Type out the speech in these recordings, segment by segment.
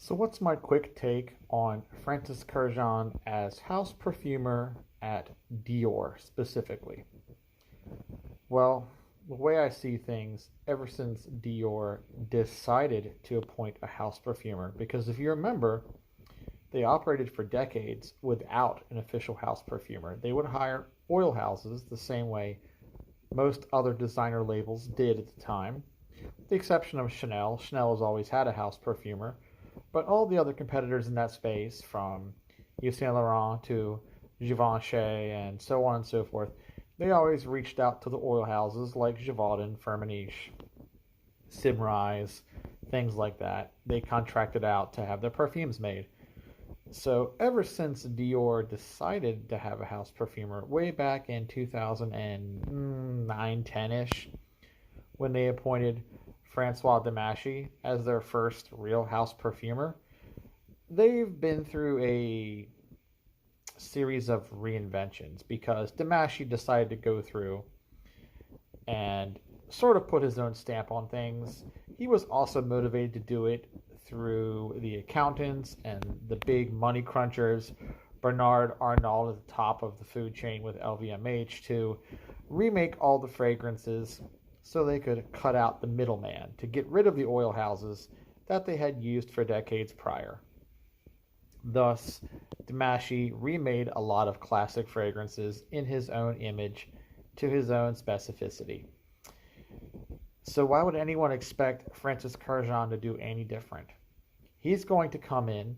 So what's my quick take on Francis Kurkdjian as house perfumer at Dior specifically? Well, the way I see things, ever since Dior decided to appoint a house perfumer, because if you remember, they operated for decades without an official house perfumer. They would hire oil houses the same way most other designer labels did at the time, with the exception of Chanel. Chanel has always had a house perfumer, but all the other competitors in that space, from Yves Saint Laurent to Givenchy and so on and so forth, they always reached out to the oil houses like Givaudan, Firmenich, Symrise, things like that. They contracted out to have their perfumes made. So ever since Dior decided to have a house perfumer way back in 2009, 10-ish, when they appointed Francois Demachy as their first real house perfumer, they've been through a series of reinventions because Demachy decided to go through and sort of put his own stamp on things. He was also motivated to do it through the accountants and the big money crunchers, Bernard Arnault at the top of the food chain with LVMH, to remake all the fragrances so they could cut out the middleman, to get rid of the oil houses that they had used for decades prior. Thus, Demachy remade a lot of classic fragrances in his own image to his own specificity. So why would anyone expect Francis Kurkdjian to do any different? He's going to come in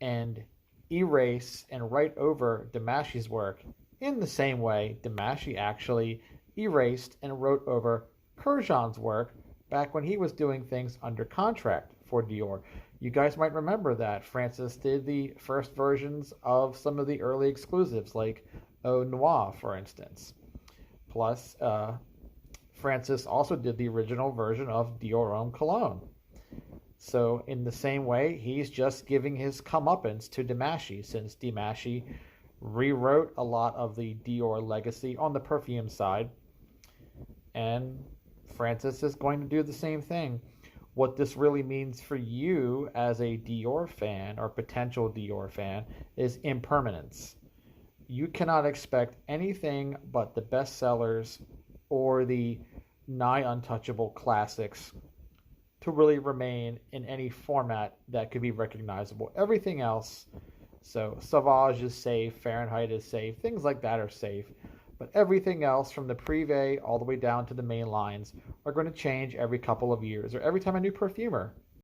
and erase and write over Demachy's work in the same way Demachy actually erased and wrote over Kurkdjian's work back when he was doing things under contract for Dior. You guys might remember that Francis did the first versions of some of the early exclusives, like Eau Noire, for instance. Plus, Francis also did the original version of Dior Homme Cologne. So in the same way, he's just giving his comeuppance to Demachy, since Demachy rewrote a lot of the Dior legacy on the perfume side, and Francis is going to do the same thing. What this really means for you as a Dior fan or potential Dior fan is impermanence. You cannot expect anything but the bestsellers or the nigh untouchable classics to really remain in any format that could be recognizable. Everything else, so Sauvage is safe, Fahrenheit is safe, things like that are safe, but everything else from the Privé all the way down to the main lines are going to change every couple of years or every time a new perfumer